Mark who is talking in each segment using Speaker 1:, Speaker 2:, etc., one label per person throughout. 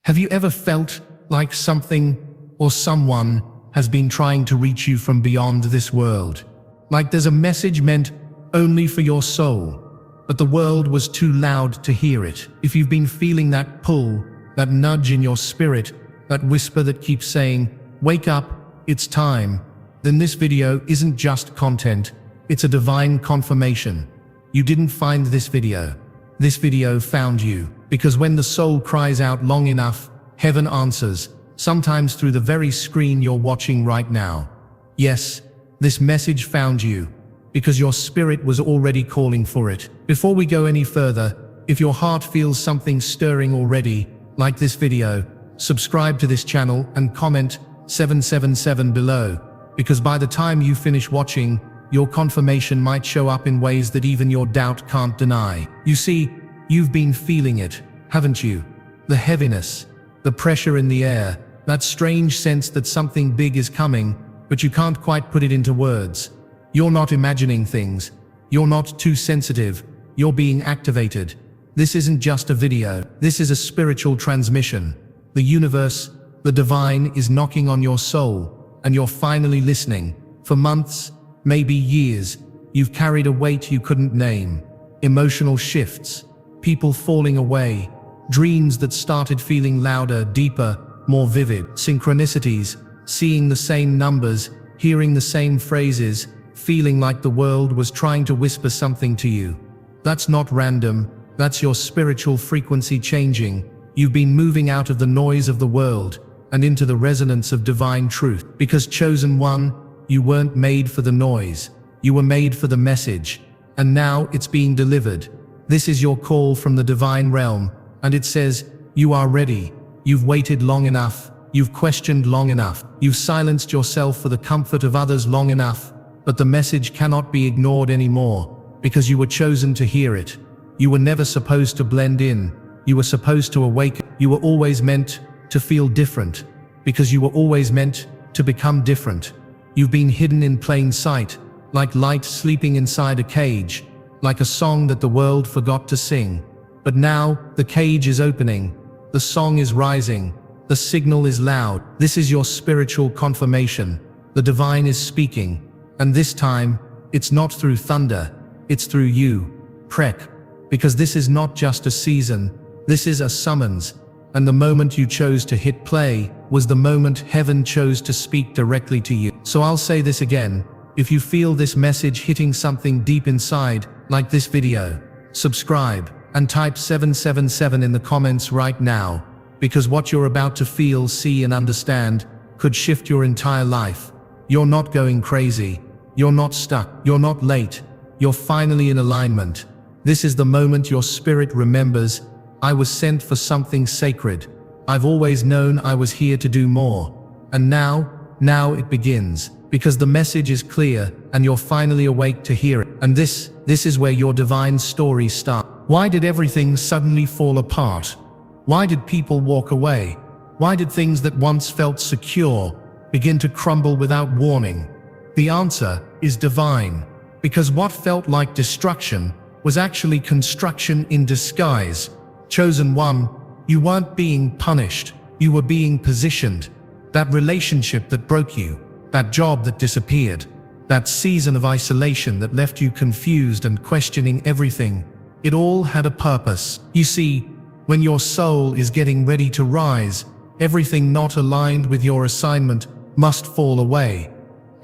Speaker 1: Have you ever felt like something or someone has been trying to reach you from beyond this world? Like there's a message meant only for your soul, but the world was too loud to hear it. If you've been feeling that pull, that nudge in your spirit, that whisper that keeps saying, "Wake up, it's time," then this video isn't just content, it's a divine confirmation. You didn't find this video. This video found you. Because when the soul cries out long enough, heaven answers, sometimes through the very screen you're watching right now. Yes, this message found you, because your spirit was already calling for it. Before we go any further, if your heart feels something stirring already, like this video, subscribe to this channel and comment 777 below, because by the time you finish watching, your confirmation might show up in ways that even your doubt can't deny. You see, you've been feeling it, haven't you? The heaviness, the pressure in the air, that strange sense that something big is coming, but you can't quite put it into words. You're not imagining things. You're not too sensitive. You're being activated. This isn't just a video. This is a spiritual transmission. The universe, the divine, is knocking on your soul, and you're finally listening. For months, maybe years, you've carried a weight you couldn't name. Emotional shifts, people falling away, dreams that started feeling louder, deeper, more vivid, synchronicities, seeing the same numbers, hearing the same phrases, feeling like the world was trying to whisper something to you. That's not random, that's your spiritual frequency changing. You've been moving out of the noise of the world and into the resonance of divine truth. Because chosen one, you weren't made for the noise, you were made for the message, and now it's being delivered. This is your call from the divine realm, and it says, you are ready. You've waited long enough. You've questioned long enough. You've silenced yourself for the comfort of others long enough. But the message cannot be ignored anymore, because you were chosen to hear it. You were never supposed to blend in. You were supposed to awaken. You were always meant to feel different, because you were always meant to become different. You've been hidden in plain sight, like light sleeping inside a cage, like a song that the world forgot to sing. But now, the cage is opening, the song is rising, the signal is loud. This is your spiritual confirmation. The divine is speaking, and this time, it's not through thunder, it's through you, Prek. Because this is not just a season, this is a summons, and the moment you chose to hit play was the moment heaven chose to speak directly to you. So I'll say this again, if you feel this message hitting something deep inside, like this video, subscribe and type 777 in the comments right now, because what you're about to feel, see and understand could shift your entire life. You're not going crazy. You're not stuck. You're not late. You're finally in alignment. This is the moment your spirit remembers, I was sent for something sacred. I've always known I was here to do more. And now it begins. Because the message is clear, and you're finally awake to hear it. And this is where your divine story starts. Why did everything suddenly fall apart? Why did people walk away? Why did things that once felt secure begin to crumble without warning? The answer is divine. Because what felt like destruction was actually construction in disguise. Chosen one, you weren't being punished, you were being positioned. That relationship that broke you, that job that disappeared, that season of isolation that left you confused and questioning everything, it all had a purpose. You see, when your soul is getting ready to rise, everything not aligned with your assignment must fall away.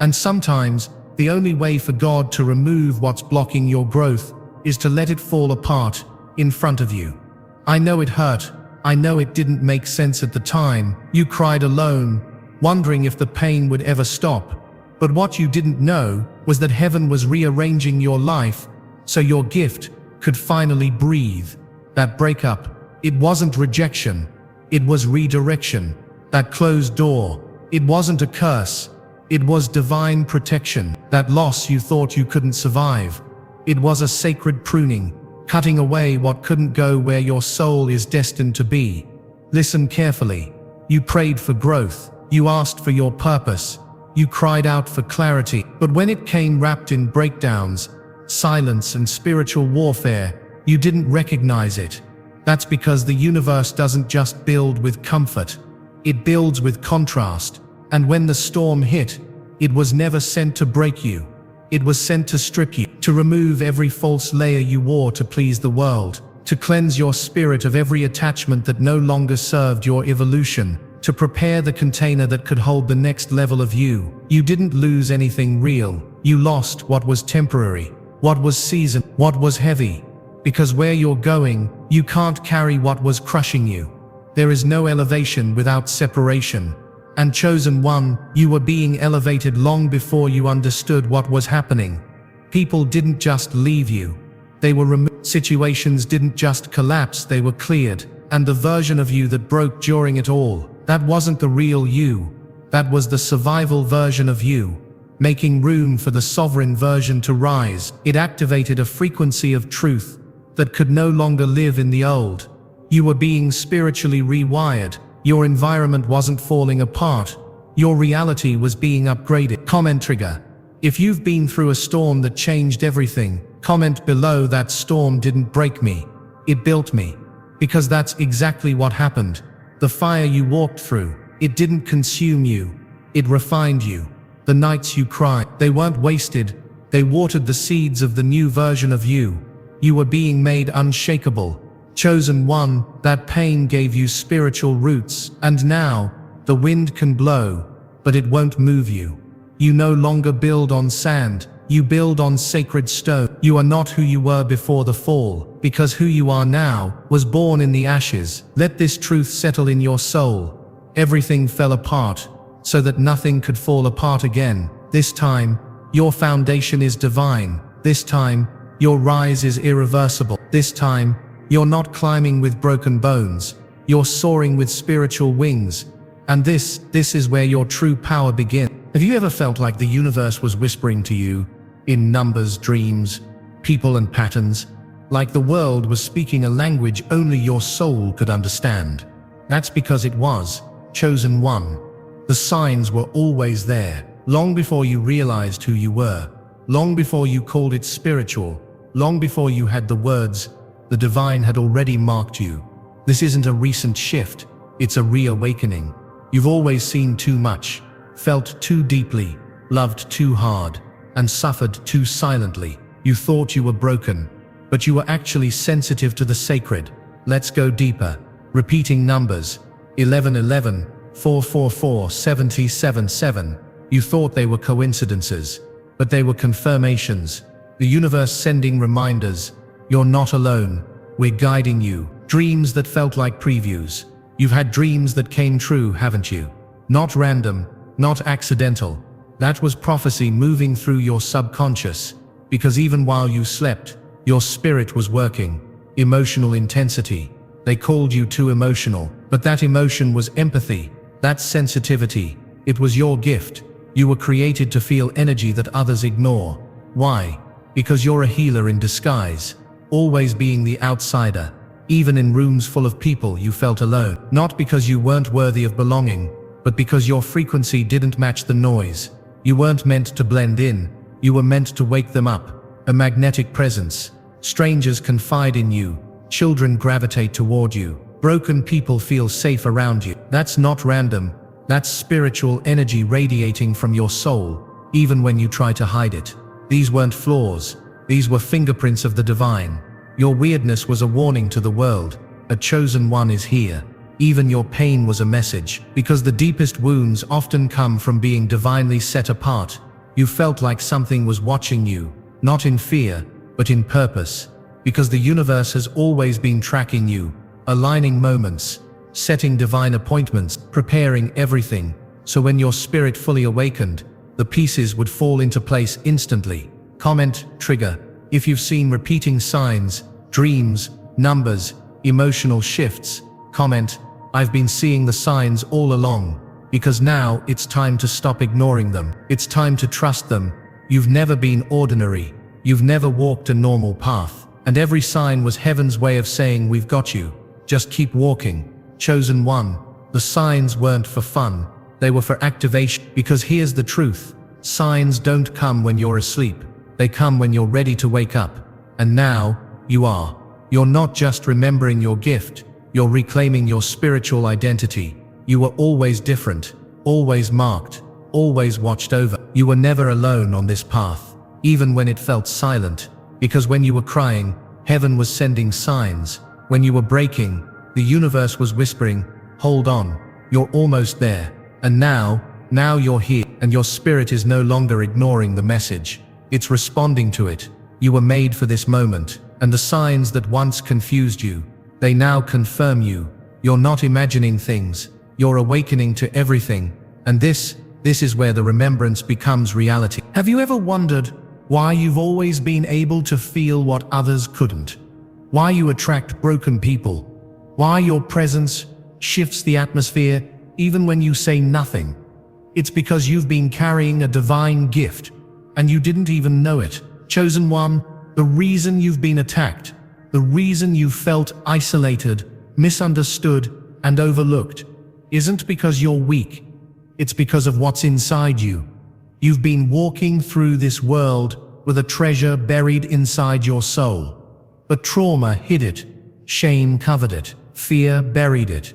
Speaker 1: And sometimes, the only way for God to remove what's blocking your growth is to let it fall apart in front of you. I know it hurt. I know it didn't make sense at the time. You cried alone, wondering if the pain would ever stop. But what you didn't know was that heaven was rearranging your life so your gift could finally breathe. That breakup, it wasn't rejection, it was redirection. That closed door, it wasn't a curse, it was divine protection. That loss you thought you couldn't survive, it was a sacred pruning, cutting away what couldn't go where your soul is destined to be. Listen carefully. You prayed for growth. You asked for your purpose. You cried out for clarity. But when it came wrapped in breakdowns, silence and spiritual warfare, you didn't recognize it. That's because the universe doesn't just build with comfort. It builds with contrast. And when the storm hit, it was never sent to break you. It was sent to strip you, to remove every false layer you wore to please the world, to cleanse your spirit of every attachment that no longer served your evolution, to prepare the container that could hold the next level of you. You didn't lose anything real. You lost what was temporary, what was seasoned, what was heavy. Because where you're going, you can't carry what was crushing you. There is no elevation without separation. And chosen one, you were being elevated long before you understood what was happening. People didn't just leave you. They were removed. Situations didn't just collapse, they were cleared. And the version of you that broke during it all, that wasn't the real you. That was the survival version of you. Making room for the sovereign version to rise, it activated a frequency of truth that could no longer live in the old. You were being spiritually rewired. Your environment wasn't falling apart. Your reality was being upgraded. Comment trigger. If you've been through a storm that changed everything, comment below. That storm didn't break me. It built me. Because that's exactly what happened. The fire you walked through, it didn't consume you. It refined you. The nights you cried, they weren't wasted. They watered the seeds of the new version of you. You were being made unshakable. Chosen one, that pain gave you spiritual roots, and now, the wind can blow, but it won't move you. You no longer build on sand, you build on sacred stone. You are not who you were before the fall, because who you are now was born in the ashes. Let this truth settle in your soul. Everything fell apart, so that nothing could fall apart again. This time, your foundation is divine. This time, your rise is irreversible. This time, you're not climbing with broken bones, you're soaring with spiritual wings. And this is where your true power begins. Have you ever felt like the universe was whispering to you, in numbers, dreams, people and patterns, like the world was speaking a language only your soul could understand? That's because it was chosen one. The signs were always there, long before you realized who you were, long before you called it spiritual, long before you had the words. The divine had already marked you. This isn't a recent shift, it's a reawakening. You've always seen too much, felt too deeply, loved too hard, and suffered too silently. You thought you were broken, but you were actually sensitive to the sacred. Let's go deeper. Repeating numbers, 1111, 444, 777. You thought they were coincidences, but they were confirmations. The universe sending reminders. You're not alone. We're guiding you. Dreams that felt like previews. You've had dreams that came true, haven't you? Not random, not accidental. That was prophecy moving through your subconscious. Because even while you slept, your spirit was working. Emotional intensity. They called you too emotional, but that emotion was empathy. That sensitivity. It was your gift. You were created to feel energy that others ignore. Why? Because you're a healer in disguise. Always being the outsider. Even in rooms full of people, you felt alone. Not because you weren't worthy of belonging, but because your frequency didn't match the noise. You weren't meant to blend in. You were meant to wake them up. A magnetic presence. Strangers confide in you. Children gravitate toward you. Broken people feel safe around you. That's not random. That's spiritual energy radiating from your soul, even when you try to hide it. These weren't flaws. These were fingerprints of the divine. Your weirdness was a warning to the world. A chosen one is here. Even your pain was a message, because the deepest wounds often come from being divinely set apart. You felt like something was watching you, not in fear, but in purpose. Because the universe has always been tracking you, aligning moments, setting divine appointments, preparing everything, so when your spirit fully awakened, the pieces would fall into place instantly. Comment trigger. If you've seen repeating signs, dreams, numbers, emotional shifts, comment, I've been seeing the signs all along, because now it's time to stop ignoring them. It's time to trust them. You've never been ordinary. You've never walked a normal path. And every sign was heaven's way of saying, we've got you. Just keep walking. Chosen one. The signs weren't for fun. They were for activation. Because here's the truth. Signs don't come when you're asleep. They come when you're ready to wake up. And now, you are. You're not just remembering your gift, you're reclaiming your spiritual identity. You were always different, always marked, always watched over. You were never alone on this path, even when it felt silent, because when you were crying, heaven was sending signs. When you were breaking, the universe was whispering, hold on, you're almost there. And now you're here, and your spirit is no longer ignoring the message. It's responding to it. You were made for this moment, and the signs that once confused you, they now confirm you. You're not imagining things, you're awakening to everything. And this is where the remembrance becomes reality. Have you ever wondered why you've always been able to feel what others couldn't? Why you attract broken people? Why your presence shifts the atmosphere even when you say nothing? It's because you've been carrying a divine gift, and you didn't even know it. Chosen one, the reason you've been attacked, the reason you felt isolated, misunderstood, and overlooked, isn't because you're weak. It's because of what's inside you. You've been walking through this world with a treasure buried inside your soul. But trauma hid it, shame covered it, fear buried it,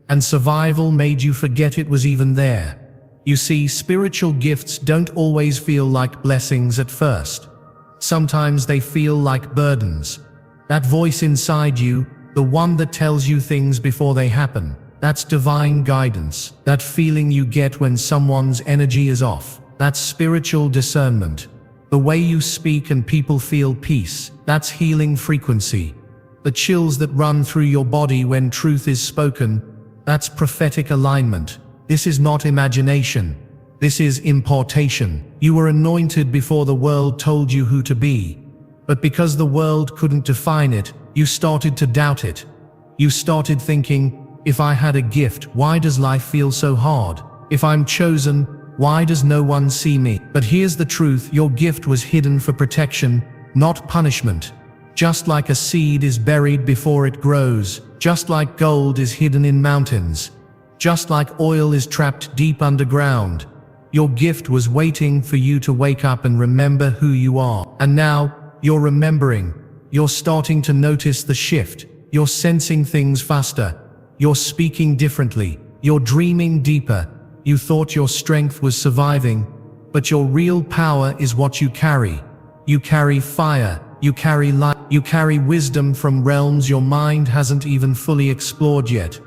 Speaker 1: and survival made you forget it was even there. You see, spiritual gifts don't always feel like blessings at first. Sometimes they feel like burdens. That voice inside you, the one that tells you things before they happen, that's divine guidance. That feeling you get when someone's energy is off, that's spiritual discernment. The way you speak and people feel peace, that's healing frequency. The chills that run through your body when truth is spoken, that's prophetic alignment. This is not imagination. This is importation. You were anointed before the world told you who to be. But because the world couldn't define it, you started to doubt it. You started thinking, if I had a gift, why does life feel so hard? If I'm chosen, why does no one see me? But here's the truth, your gift was hidden for protection, not punishment. Just like a seed is buried before it grows, just like gold is hidden in mountains, just like oil is trapped deep underground, your gift was waiting for you to wake up and remember who you are. And now, you're remembering. You're starting to notice the shift. You're sensing things faster. You're speaking differently. You're dreaming deeper. You thought your strength was surviving, but your real power is what you carry. You carry fire. You carry light. You carry wisdom from realms your mind hasn't even fully explored yet.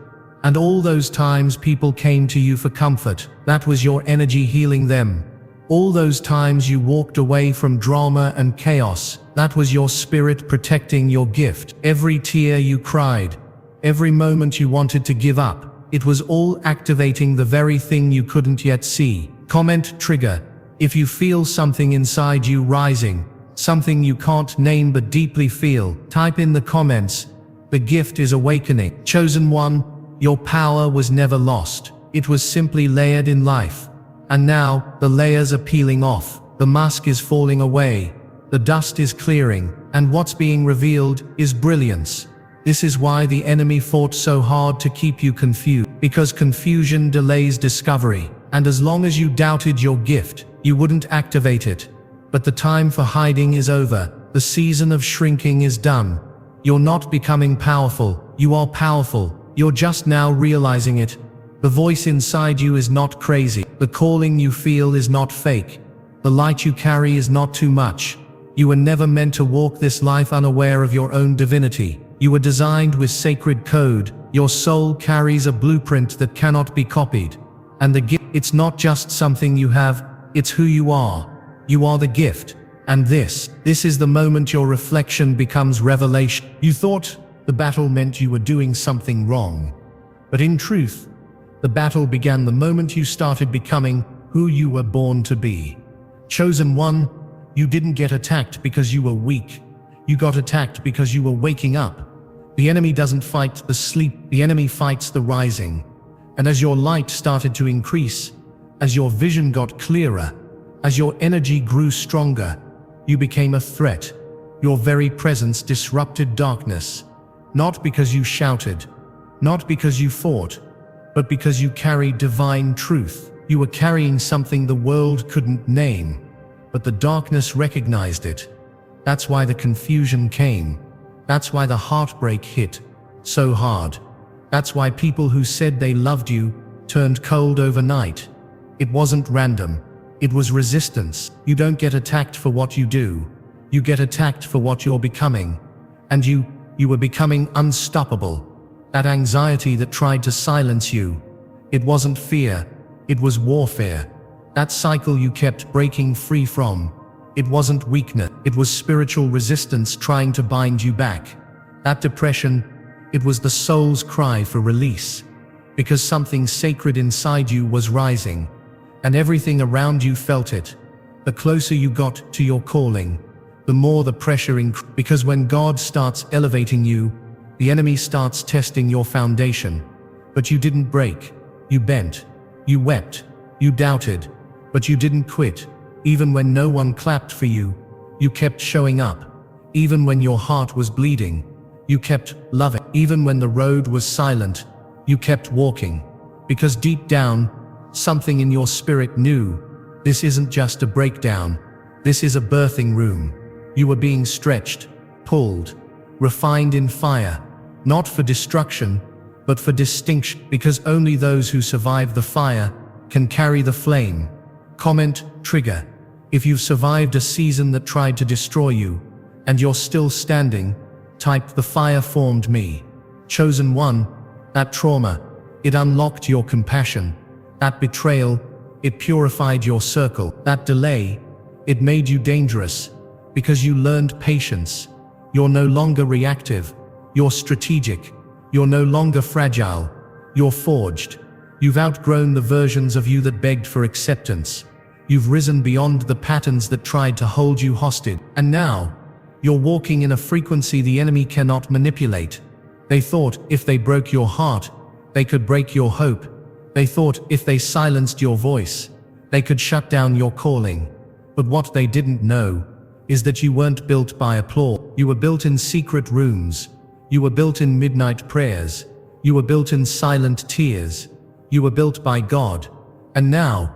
Speaker 1: And all those times people came to you for comfort, that was your energy healing them. All those times you walked away from drama and chaos, that was your spirit protecting your gift. Every tear you cried, every moment you wanted to give up, it was all activating the very thing you couldn't yet see. Comment trigger. If you feel something inside you rising, something you can't name but deeply feel, type in the comments. The gift is awakening. Chosen one, your power was never lost. It was simply layered in life. And now, the layers are peeling off. The mask is falling away. The dust is clearing. And what's being revealed is brilliance. This is why the enemy fought so hard to keep you confused. Because confusion delays discovery. And as long as you doubted your gift, you wouldn't activate it. But the time for hiding is over. The season of shrinking is done. You're not becoming powerful. You are powerful. You're just now realizing it. The voice inside you is not crazy. The calling you feel is not fake. The light you carry is not too much. You were never meant to walk this life unaware of your own divinity. You were designed with sacred code. Your soul carries a blueprint that cannot be copied. And the gift, it's not just something you have, it's who you are. You are the gift. And this is the moment your reflection becomes revelation. You thought the battle meant you were doing something wrong. But in truth, the battle began the moment you started becoming who you were born to be. Chosen one, you didn't get attacked because you were weak. You got attacked because you were waking up. The enemy doesn't fight the sleep, the enemy fights the rising. And as your light started to increase, as your vision got clearer, as your energy grew stronger, you became a threat. Your very presence disrupted darkness. Not because you shouted, not because you fought, but because you carried divine truth. You were carrying something the world couldn't name, but the darkness recognized it. That's why the confusion came. That's why the heartbreak hit so hard. That's why people who said they loved you turned cold overnight. It wasn't random. It was resistance. You don't get attacked for what you do. You get attacked for what you're becoming. And you were becoming unstoppable. That anxiety that tried to silence you. It wasn't fear. It was warfare. That cycle you kept breaking free from. It wasn't weakness. It was spiritual resistance trying to bind you back. That depression, it was the soul's cry for release. Because something sacred inside you was rising. And everything around you felt it. The closer you got to your calling, the more the pressure increased. Because when God starts elevating you, the enemy starts testing your foundation. But you didn't break. You bent. You wept. You doubted. But you didn't quit. Even when no one clapped for you, you kept showing up. Even when your heart was bleeding, you kept loving. Even when the road was silent, you kept walking. Because deep down, something in your spirit knew, this isn't just a breakdown. This is a birthing room. You were being stretched, pulled, refined in fire, not for destruction, but for distinction. Because only those who survive the fire can carry the flame. Comment, trigger. If you've survived a season that tried to destroy you, and you're still standing, type "the fire formed me." Chosen one, that trauma, it unlocked your compassion. That betrayal, it purified your circle. That delay, it made you dangerous, because you learned patience. You're no longer reactive. You're strategic. You're no longer fragile. You're forged. You've outgrown the versions of you that begged for acceptance. You've risen beyond the patterns that tried to hold you hostage. And now, you're walking in a frequency the enemy cannot manipulate. They thought if they broke your heart, they could break your hope. They thought if they silenced your voice, they could shut down your calling. But what they didn't know is that you weren't built by applause. You were built in secret rooms. You were built in midnight prayers. You were built in silent tears. You were built by God. And now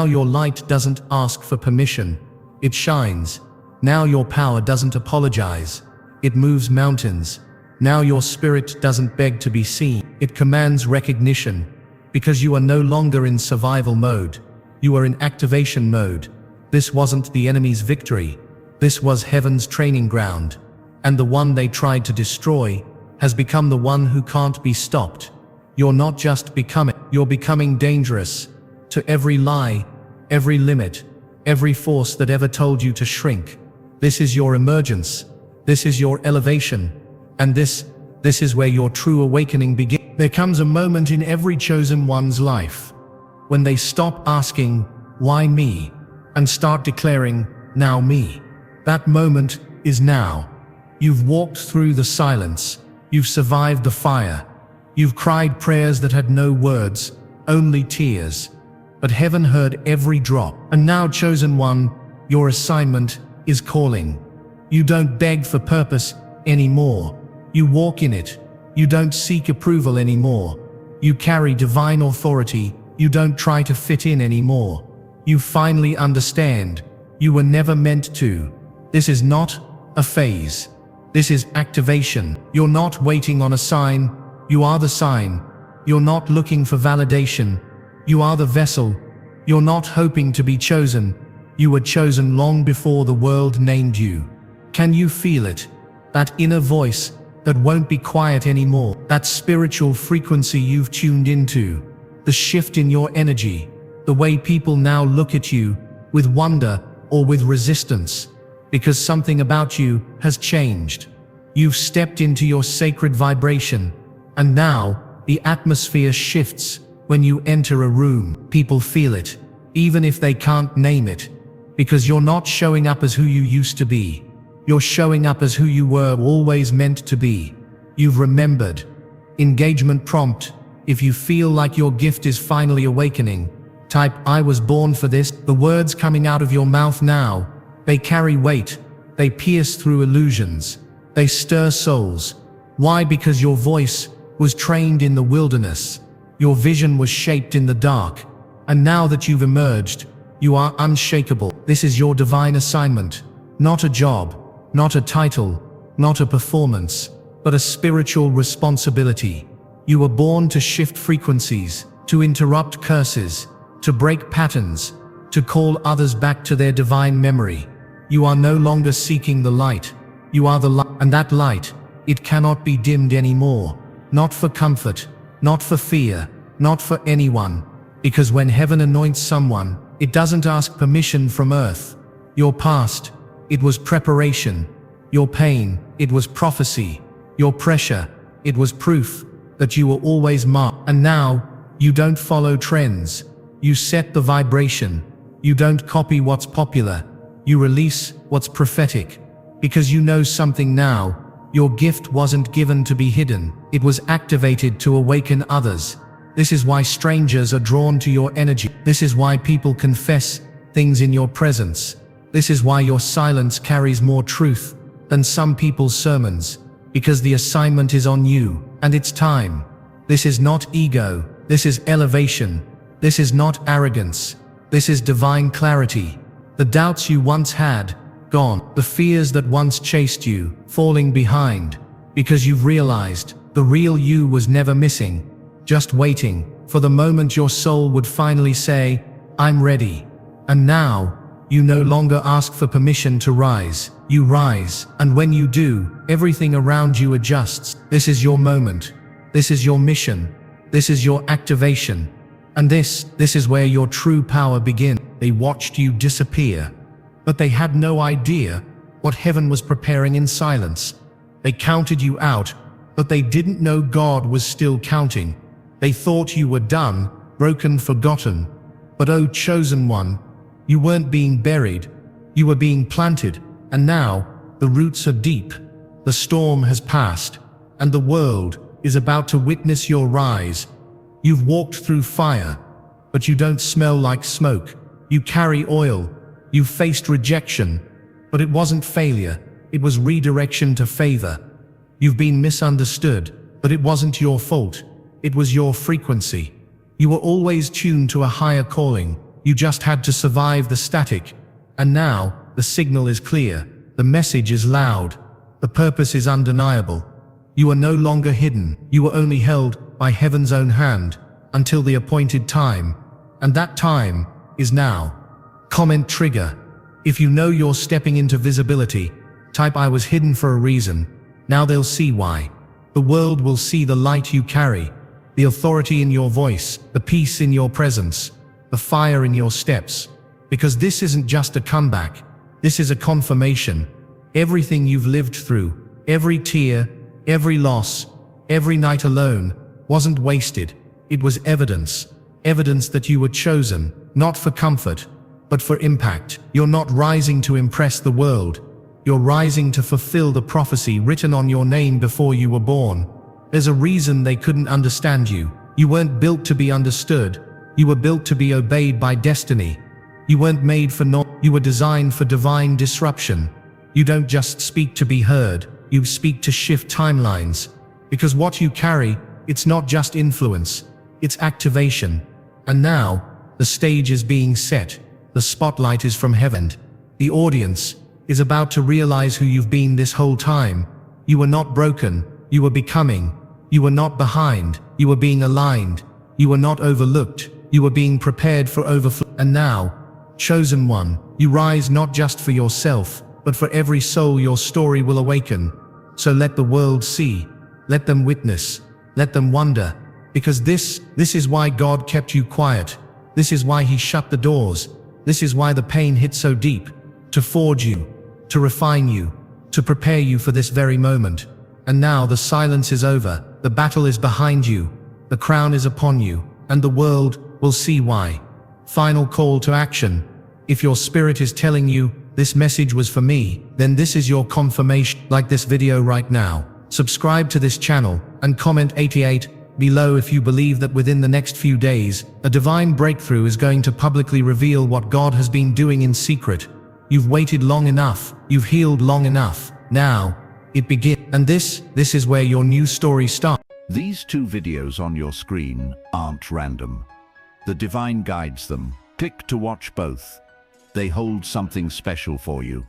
Speaker 1: your light doesn't ask for permission. It shines. Now your power doesn't apologize. It moves mountains. Now your spirit doesn't beg to be seen. It commands recognition. Because you are no longer in survival mode. You are in activation mode. This wasn't the enemy's victory. This was heaven's training ground. And the one they tried to destroy has become the one who can't be stopped. You're not just becoming, you're becoming dangerous to every lie, every limit, every force that ever told you to shrink. This is your emergence. This is your elevation. And this is where your true awakening begins. There comes a moment in every chosen one's life when they stop asking, "Why me?" and start declaring, "Now me." That moment is now. You've walked through the silence. You've survived the fire. You've cried prayers that had no words, only tears. But heaven heard every drop. And now, chosen one, your assignment is calling. You don't beg for purpose anymore. You walk in it. You don't seek approval anymore. You carry divine authority. You don't try to fit in anymore. You finally understand. You were never meant to. This is not a phase. This is activation. You're not waiting on a sign. You are the sign. You're not looking for validation. You are the vessel. You're not hoping to be chosen. You were chosen long before the world named you. Can you feel it? That inner voice that won't be quiet anymore. That spiritual frequency you've tuned into. The shift in your energy. The way people now look at you with wonder or with resistance. Because something about you has changed. You've stepped into your sacred vibration. And now, the atmosphere shifts when you enter a room. People feel it, even if they can't name it. Because you're not showing up as who you used to be. You're showing up as who you were always meant to be. You've remembered. Engagement prompt. If you feel like your gift is finally awakening, type "I was born for this." The words coming out of your mouth now, they carry weight. They pierce through illusions. They stir souls. Why? Because your voice was trained in the wilderness. Your vision was shaped in the dark. And now that you've emerged, you are unshakable. This is your divine assignment. Not a job, not a title, not a performance, but a spiritual responsibility. You were born to shift frequencies, to interrupt curses, to break patterns, to call others back to their divine memory. You are no longer seeking the light. You are the light, and that light, it cannot be dimmed anymore. Not for comfort, not for fear, not for anyone. Because when heaven anoints someone, it doesn't ask permission from earth. Your past, it was preparation. Your pain, it was prophecy. Your pressure, it was proof that you were always marked. And now, you don't follow trends. You set the vibration. You don't copy what's popular. You release what's prophetic. Because you know something now. Your gift wasn't given to be hidden. It was activated to awaken others. This is why strangers are drawn to your energy. This is why people confess things in your presence. This is why your silence carries more truth than some people's sermons. Because the assignment is on you, and it's time. This is not ego. This is elevation. This is not arrogance. This is divine clarity. The doubts you once had, gone. The fears that once chased you, falling behind. Because you've realized the real you was never missing. Just waiting for the moment your soul would finally say, I'm ready. And now, you no longer ask for permission to rise. You rise, and when you do, everything around you adjusts. This is your moment. This is your mission. This is your activation. And this is where your true power begins. They watched you disappear, but they had no idea what heaven was preparing in silence. They counted you out, but they didn't know God was still counting. They thought you were done, broken, forgotten. But oh, chosen one, you weren't being buried. You were being planted, and now the roots are deep. The storm has passed, and the world is about to witness your rise. You've walked through fire, but you don't smell like smoke. You carry oil. You've faced rejection, but it wasn't failure. It was redirection to favor. You've been misunderstood, but it wasn't your fault. It was your frequency. You were always tuned to a higher calling. You just had to survive the static. And now, the signal is clear. The message is loud. The purpose is undeniable. You are no longer hidden. You are only held by heaven's own hand until the appointed time. And that time is now. Comment trigger. If you know you're stepping into visibility, type I was hidden for a reason. Now they'll see why. The world will see the light you carry, the authority in your voice, the peace in your presence, the fire in your steps. Because this isn't just a comeback. This is a confirmation. Everything you've lived through, every tear, every loss, every night alone, wasn't wasted. It was evidence. Evidence that you were chosen, not for comfort, but for impact. You're not rising to impress the world. You're rising to fulfill the prophecy written on your name before you were born. There's a reason they couldn't understand you. You weren't built to be understood. You were built to be obeyed by destiny. You weren't made for you were designed for divine disruption. You don't just speak to be heard. You speak to shift timelines. Because what you carry, it's not just influence, it's activation. And now, the stage is being set. The spotlight is from heaven. The audience is about to realize who you've been this whole time. You were not broken. You were becoming. You were not behind. You were being aligned. You were not overlooked. You were being prepared for overflow. And now, chosen one, you rise not just for yourself, but for every soul your story will awaken. So let the world see. Let them witness. Let them wonder. Because this is why God kept you quiet. This is why He shut the doors. This is why the pain hit so deep. To forge you, to refine you, to prepare you for this very moment. And now the silence is over. The battle is behind you. The crown is upon you. And the world will see why. Final call to action. If your spirit is telling you, this message was for me, then this is your confirmation. Like this video right now. Subscribe to this channel and comment 88 below if you believe that within the next few days, a divine breakthrough is going to publicly reveal what God has been doing in secret. You've waited long enough. You've healed long enough. Now, it begins. And this is where your new story starts.
Speaker 2: These two videos on your screen aren't random. The divine guides them. Click to watch both. They hold something special for you.